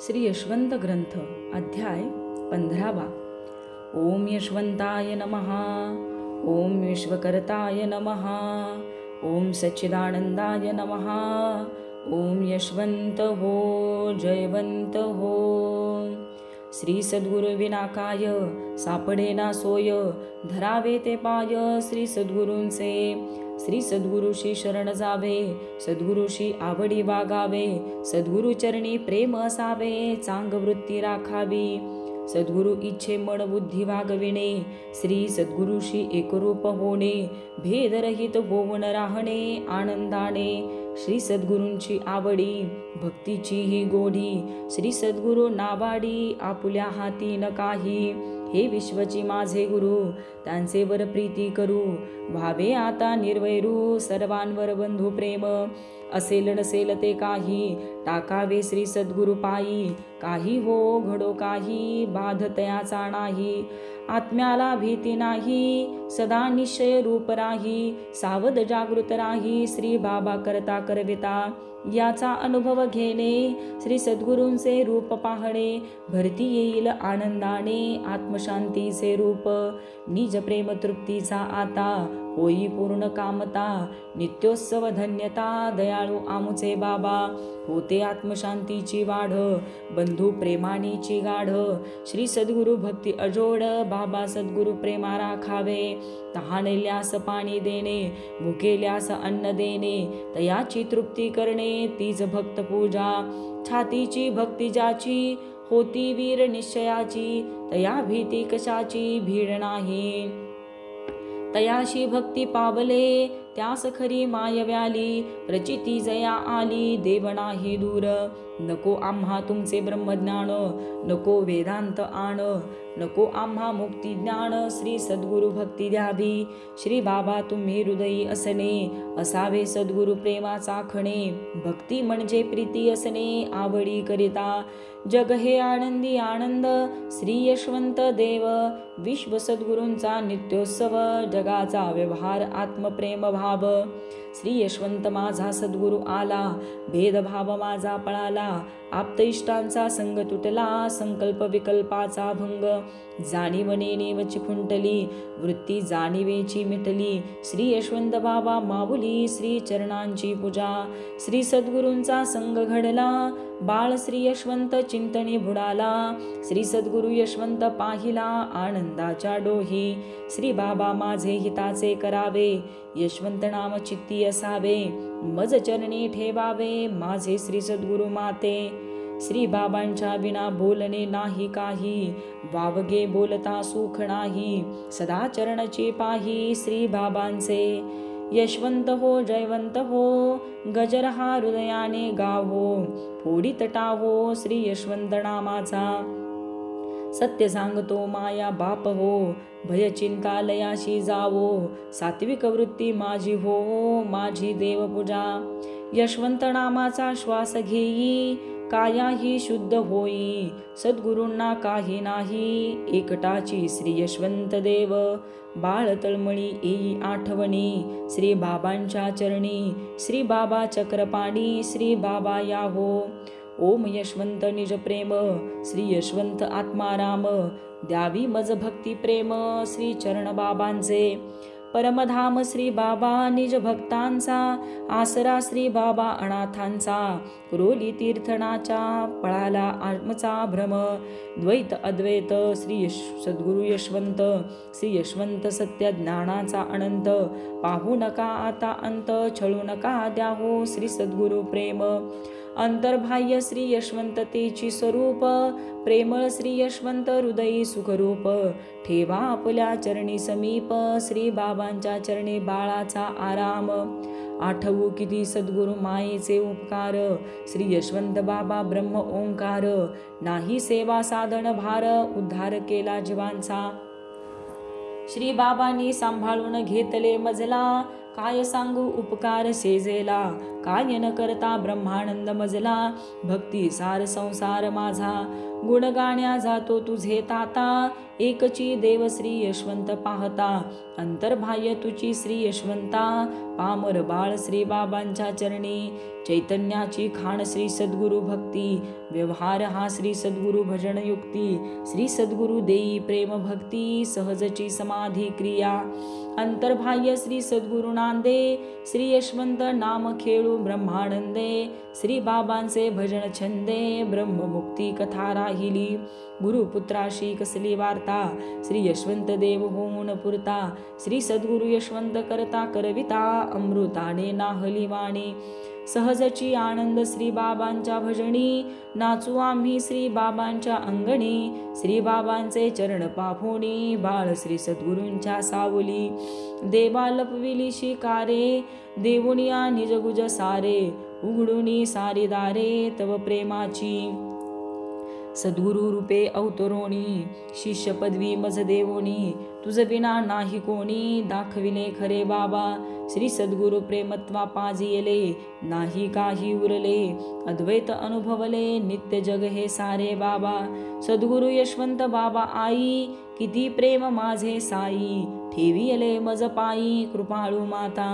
श्री यशवंत ग्रंथ अध्याय 15वा। ओम यशवंताय नमः। ओम विश्वकर्ताय नमः। ओम सच्चिदानंदाय नमः। ओम यशवंत हो जयवंत हो। श्री सद्गुरु विनाकाय सापडे ना सोय, धरावे ते पाय श्री सद्गुरूंचे। श्री सद्गुरुशी शरण जावे, सद्गुरुशी आवडी वागावे, सद्गुरु चरणी प्रेम असावे, चांग वृत्ती राखावी। सद्गुरु इच्छे मन बुद्धी वागविणे, श्री सद्गुरुशी एकरूप होणे, भेदरहित होऊन राहणे आनंदाने। श्री सद्गुरूंची आवडी भक्तीची ही गोडी, श्री सद्गुरु नावाडी आपुल्या हाती न काही। हे विश्वची माझे गुरु, त्यांचे वर प्रीती करू, व्हावे आता निर्वैरू, सर्वांवर बंधू प्रेम। असेल नसेल ते काही, टाकावे श्री सद्गुरु पायी, काही हो घडो काही, बाध तयाचा नाही। आत्म्याला भीती नाही, सदा निश्चय रूप राही, सावध जागृत राही, श्री बाबा करता करविता याचा अनुभव घेणे। श्री सद्गुरूंचे रूप पाहणे, भरती येईल आनंदाने, आत्मशांतीचे रूप, निज प्रेम तृप्तीचा आता, होई पूर्ण कामता, नित्योत्सव धन्यता, दयाळू आमुचे बाबा, होते आत्मशांतीची वाढ, बंधू प्रेमानीची गाढ। श्री सद्गुरु भक्ती अजोड, बाबा सद्गुरु प्रेमा राखावे, तहानल्यास पाणी देणे, भुकेल्यास अन्न देणे, तयाची तृप्ती करणे, तीच भक्त पूजा। छातीची भक्ती ज्याची, होती वीर निश्चयाची, तया भीती कशाची भीड नाही। तयाशी भक्ती पावले, त्यास खरी माय व्याली, प्रचिती जया आली, देव नाही दूर। नको आम्हा तुमचे ब्रह्मज्ञान, नको वेदांत आण, नको आम्हा मुक्ती ज्ञान, श्री सद्गुरु भक्ती द्यावी। श्री बाबा तुम्ही हृदयी असणे, असावे सद्गुरु प्रेमाचा खणे, भक्ती म्हणजे प्रीती असणे, आवडी करिता जग हे आनंदी आनंद। श्री यशवंत देव विश्व सद्गुरूंचा नित्योत्सव, जगाचा व्यवहार आत्मप्रेम भाव। श्री यशवंत माझा सद्गुरु आला, भेदभाव माझा पळाला, आप्त इष्टांचा संग तुटला, संकल्प विकल्पाचा भंग, जाणीवने नेवची खुंटली, वृत्ती जाणीवेची मिटली। श्री यशवंत बाबा माऊली, श्री चरणांची पूजा। श्री सद्गुरूंचा संग घडला, बाळ श्री यशवंत चिंतनी बुडाला, श्री सद्गुरु यशवंत पाहिला आनंदाच्या डोही। श्री बाबा माझे हिताचे करावे, यशवंत नाम चित्ती असावे, मज चरणी ठेवावे, माझे श्री सद्गुरु माते। श्री बाबांच्या विना बोलणे नाही काही, वावगे बोलता सुख नाही, सदा चरणची पाही श्री बाबांचे। यशवंत हो जयवंत हो, गजर हा हृदयाने गावो, फोडीत टाहो श्री यशवंत नामाचा। सत्य सांगतो माया बाप हो, भय चिंता लयाशी जावो, सात्विक वृत्ती माझी हो, माझी देवपूजा। यशवंत नामाचा श्वास घेई, काया ही शुद्ध होई, सद्गुरूंना काही नाही, एकटाची श्री यशवंत देव। बाळ तळमळी येई आठवणी, श्री बाबांच्या चरणी, श्री बाबा चक्रपाणी, श्री बाबा या हो। ओम यशवंत निज प्रेम, श्री यशवंत आत्माराम, द्यावी मज भक्ती प्रेम, श्री चरण बाबांचे। परमधाम श्री बाबा निज भक्तांचा, आसरा श्री बाबा अनाथांचा, कुरोली तीर्थनाच्या पळाला आत्मचा भ्रम। द्वैत अद्वैत श्री सद्गुरु यशवंत, श्री यशवंत सत्य ज्ञानाचा अनंत, पाहू नका आता अंत, छळू नका द्याहो श्री सद्गुरु प्रेम। अंतर्बाह्य श्री यशवंत तेची स्वरूप, प्रेमळ श्री यशवंत हृदयी सुखरूप, ठेवा आपल्या चरणी समीप, श्री बाबांच्या चरणी बाळाचा आराम। आठवू किती सद्गुरु मायेचे उपकार, श्री यशवंत बाबा ब्रह्म ओंकार, नाही सेवा साधन भार, उद्धार केला जीवांचा। श्री बाबांनी सांभाळून घेतले मजला, काय सांगू उपकार सेजेला, काय न करता ब्रह्मानंद मजला. भक्ती सार संसार माझा, गुण गाण्या जातो तुझे ताता. एकची देव श्री यशवंत पाहता, अंतर्बाह्य तुझी श्री यशवंता. पामर बाळ श्री बाबांच्या चरणी, चैतन्याची खाण श्री सद्गुरु भक्ती. व्यवहार हा श्री सद्गुरु भजन युक्ती. श्री सद्गुरु देई प्रेम भक्ती, सहजची समाधी क्रिया. अंतर्बाह्य श्री सद्गुरु नांदे, श्री यशवंत नाम खेळू ब्रह्मानंदे. श्री बाबांचे भजन छंदे, ब्रह्ममुक्ती कथा राहिली. गुरुपुत्राशी कसली वार्ता, श्री यशवंत देव होऊन पुरता. श्री सद्गुरु यशवंत करता करविता, अमृताने नाहली वाणी. सहजची आनंद श्री बाबांच्या भजनी, नाचू आम्ही श्री बाबांच्या अंगणी. श्री बाबांचे चरण पाफोणी, बाळ श्री सद्गुरूंच्या सावली. देवा लपविली शिकारे, देवुनिया निजगुज सारे. उघडुनी सारी दारे तव प्रेमाची, सद्गुरु रूपे अवतरोणी. शिष्य पदवी मज देवोनी, तुझ बिना नाही कोणी. दाखविले खरे बाबा, श्री सद्गुरु प्रेमत्वा पाजिले. नाही काही उरले, अद्वैत अनुभवले. नित्य जग हे सारे बाबा, सद्गुरु यशवंत बाबा आई. किती प्रेम माझे साई, ठेविले मज पायी. कृपाळू माता,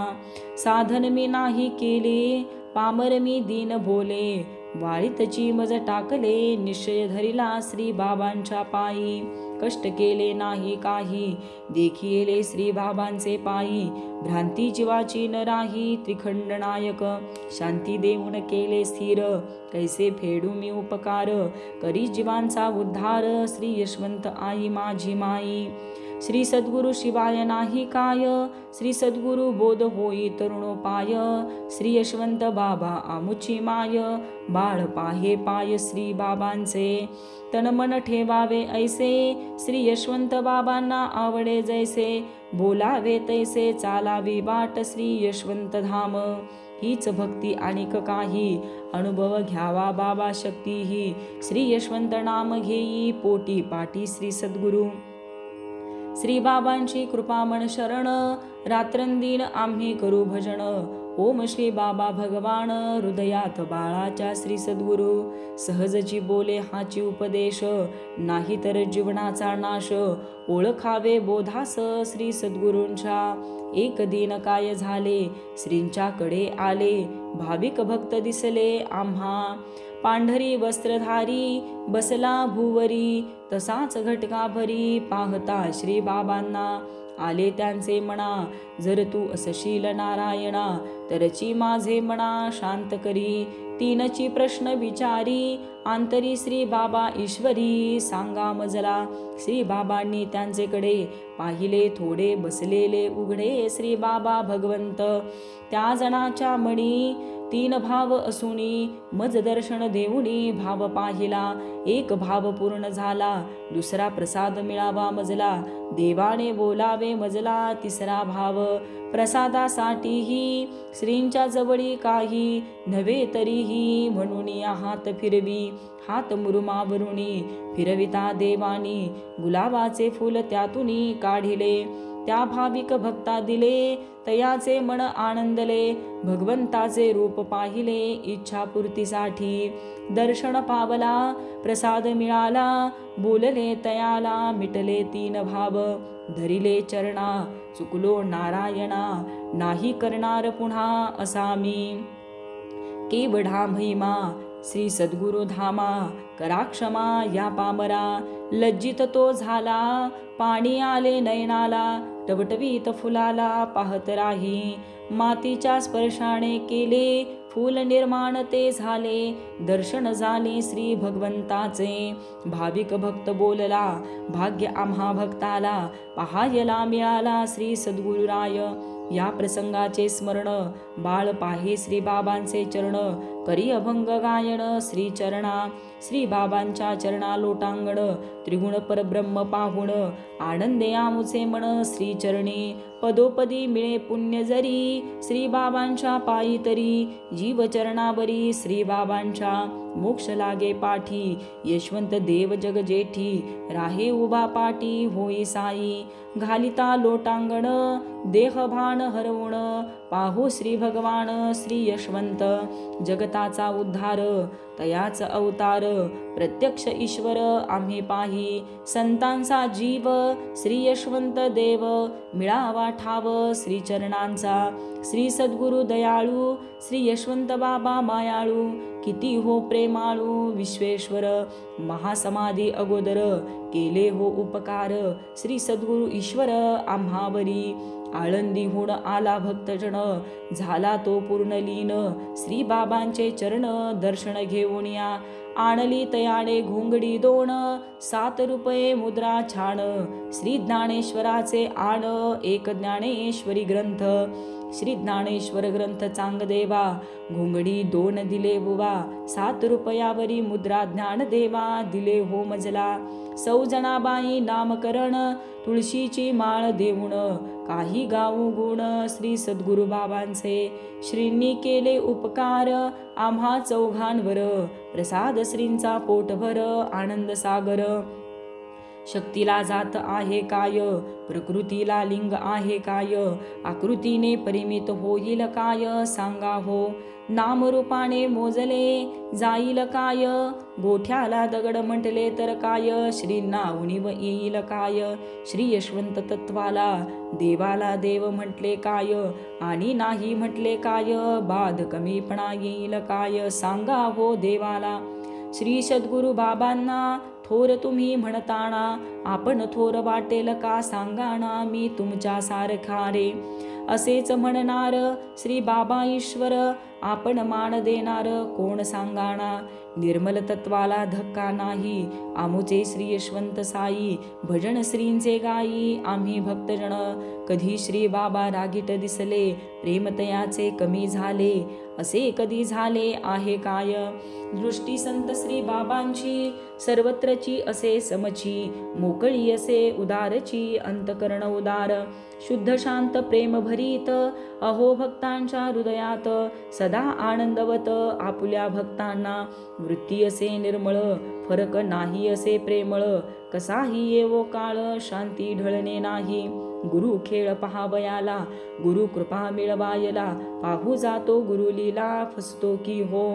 साधन मी नाही केले. पामर मी दीन बोले, वाळीतची मज टाकले. निश्चय धरिला श्री बाबांच्या पायी. कष्ट केले नाही काही, देखिले श्री बाबांचे पायी. भ्रांती जीवाची न राही, त्रिखंड नायक शांती देऊन केले स्थिर. कैसे फेडू मी उपकार, करी जीवांचा उद्धार. श्री यशवंत आई माझी माई. श्री सद्गुरु शिवाय नाही काय, श्री सद्गुरु बोध होई तरुणोपाय. श्री यशवंत बाबा आमुची माय, बाळ पाहे पाय श्री बाबांचे. तन मन ठेवावे ऐसे, श्री यशवंत बाबांना आवडे जैसे. बोलावे तैसे चालावी बाट, श्री यशवंत धाम. हीच भक्ती अनेक काही, अनुभव घ्यावा बाबा शक्ती ही. श्री यशवंत नाम घेई, पोटी पाटी श्री सद्गुरु. श्री बाबांची कृपा मन शरण, रात्रंदिन आम्ही करू भजन. ओम श्री बाबा भगवान, हृदयात बाळाच्या श्री सद्गुरु. सहजची बोले हाची उपदेश, नाही तर जीवनाचा नाश. ओळखावे बोधास श्री सद्गुरूंच्या, एक दिन काय झाले श्रींच्याकडे आले. भाविक भक्त दिसले आम्हा, पांढरी वस्त्रधारी बसला भुवरी. तसाच घटका भरी, पाहता श्री बाबांना आले त्यांचे मना. जर तू असशील नारायणा, तरची माझे मना शांत करी. तीनची प्रश्न विचारी, आंतरी श्री बाबा ईश्वरी. सांगा मजला, श्री बाबांनी त्यांचेकडे पाहिले थोडे. बसलेले उघडे श्री बाबा भगवंत, त्या जणाच्या मणी. तीन भाव असुनी, मज दर्शन देऊनी. भाव पाहिला, एक भाव पूर्ण झाला. दुसरा प्रसाद मिळावा मजला, देवाने बोलावे मजला. तिसरा भाव प्रसादासाठीही, श्रींच्या जवळी काही नव्हे तरीही. म्हणून हात फिरवी, हात मुरुमावरुणी. फिरविता देवानी, गुलाबाचे फूल त्यातूनी काढिले. त्या भाविक भक्ता दिले, तयाचे मन आनंदले. भगवंताचे रूप पाहिले, इच्छापूर्तीसाठी. दर्शन पावला, प्रसाद मिळाला. बोलले तयाला, मिटले तीन भाव. धरिले चरणा, चुकलो नारायणा. नाही करणार पुन्हा असा मी. केवढा महिमा श्री सद्गुरु धामा. करा क्षमा या पामरा, लज्जित तो झाला. पाणी आले नयनाला, टवटवीत फुलाला पाहत राही. मातीच्या स्पर्शाने केले फूल निर्माण ते झाले. दर्शन झाले श्री भगवंताचे. भाविक भक्त बोलला, भाग्य आम्हा भक्ताला. पाहायला मिळाला श्री सद्गुरुराय. या प्रसंगाचे स्मरण, बाळ पाहे श्री बाबांचे चरण. करी अभंग गायन श्री चरणा. श्री बाबांच्या चरणा लोटांगण. त्रिगुण परब्रह्म पाहुण, आनंदे आमुचे मन श्री चरणी. पदोपदी मिळे पुण्य जरी, श्री बाबांच्या पायी तरी. जीव चरणावरी श्री बाबांच्या, मोक्ष लागे पाठी, यशवंत देव जग जेठी, राहे उभा पाटी होई साई, घालिता लोटांगण देह भान हरवून, पाहू श्री भगवान श्री यशवंत, जगताचा उद्धार तयाच अवतार, प्रत्यक्ष ईश्वर आम्ही पाही, संतांचा जीव श्री यशवंत देव, मिळावा ठाव श्री चरणांचा, श्री सद्गुरु दयाळू श्री यशवंत बाबा मायाळू, किती हो प्रेमाळू विश्वेश्वर, महासमाधी अगोदर केले हो उपकार, श्री सद्गुरु ईश्वर आम्हावरी, आळंदीहून आला भक्तजन झाला तो पूर्ण लीन, श्री बाबांचे चरण दर्शन घेऊन या, आणली तयाने घोंगडी दोन, 7 रुपये मुद्रा छान, श्री ज्ञानेश्वराचे आण एक ज्ञानेश्वरी ग्रंथ, श्री ज्ञानेश्वर ग्रंथ चांगदेवा, घोंगडी 2 दिले बुवा, 7 रुपयावरी मुद्रा ज्ञानदेवा दिले हो मजला, सौजनाबाई नामकरण तुळशीची माळ देऊन, काही गाऊ गुण श्री सद्गुरु बाबांचे, श्रींनी केले उपकार आम्हा चौघांवर, प्रसाद श्रींचा पोटभर आनंद सागर, शक्तीला जात आहे काय, प्रकृतीला लिंग आहे काय, आकृतीने परिमित होईल काय सांगा हो, नामरूपाने मोजले जाईल काय, गोठ्याला दगड म्हटले तर काय, श्रींना उणीव येईल काय, श्री यशवंत तत्वाला देवाला देव म्हटले काय, आणि नाही म्हटले काय, बाध कमीपणा येईल काय सांगा हो देवाला, श्री सद्गुरु बाबांना थोर तुम्ही म्हणताना, आपण थोर वाटेल का सांगाना, मी तुमच्या सारखा रे असेच म्हणणार, श्री बाबा ईश्वर आपण मान देणार कोण सांगाना, निर्मल तत्वाला धक्का नाही, आमुचे श्री यशवंत साई, भजन श्रींचे गाई आम्ही भक्तजन, कधी श्री बाबा रागीट दिसले, प्रेमतयाचे कमी झाले, असे कधी झाले आहे काय, दृष्टी संत श्री बाबांची सर्वत्रची असे समची, मोकळी असे उदारची अंतकरण उदार, शुद्ध शांत प्रेम भरीत अहो भक्तांच्या हृदयात, सदा आनंदवत आपुल्या भक्तांना, वृत्ती असे निर्मळ फरक नाही असे प्रेमळ, कसाही येवो काळ शांती ढळणे नाही, गुरु खेळ पहावयाला गुरु कृपा मिळवायला, पाहू जातो गुरु लीला फसतो की हो,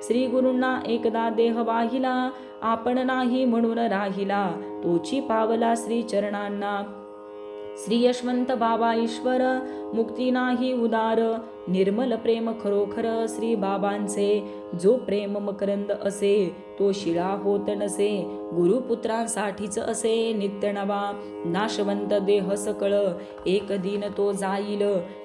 श्री गुरूंना एकदा देह वाहिला, आपण नाही म्हणून राहिला, तोची पावला श्री चरणांना, श्री यशवंत बाबा ईश्वर मुक्ती नाही उदार, निर्मल प्रेम खरोखर श्री बाबांचे, जो प्रेम मकरंद असे तो शिळा होत नसे, गुरुपुत्रांसाठीच असे नित्य नवा, नाशवंत देह सकळ एक दिन तो जाईल,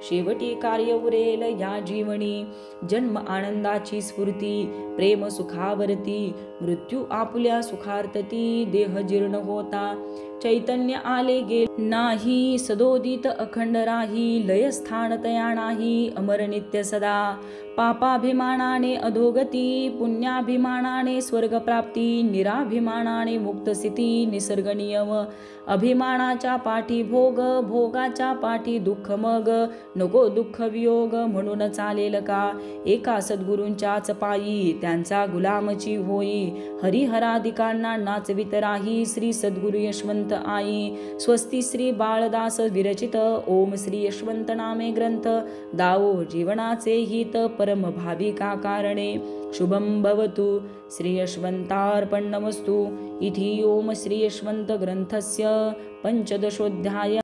शेवटी कार्य उरेल या जीवनी, जन्म आनंदाची स्फूर्ती प्रेम सुखावरती, मृत्यू आपुल्या सुखार्थती, देह जीर्ण होता चैतन्य आले गेले नाही, सदोदित अखंड राही, लय स्थान तया नाही, अमर नित्य सदा, पापाभिमानाने अधोगती, पुण्याभिमानाने स्वर्गप्राप्ती, निराभिमानाने मुक्त स्थिती, निसर्ग नियम, अभिमानाच्या पाठी भोग, भोगाच्या पाठी दुःख, मग नको दुःख वियोग, म्हणून चालेल का एका सद्गुरूंच्याच पायी, त्यांचा गुलामची होई, हरिहराधिकांना नाचवित राही, श्री सद्गुरु यशवंत आई, स्वस्ती श्री बाळदास विरचित, ओम श्री यशवंत नामे ग्रंथ, दावो जीवनाचे हित परम भाविका कारणे, शुभम भवतु श्री यशवंतार्पणमस्तु इति ओम श्री यशवंत ग्रंथस्य 15ोऽध्याय।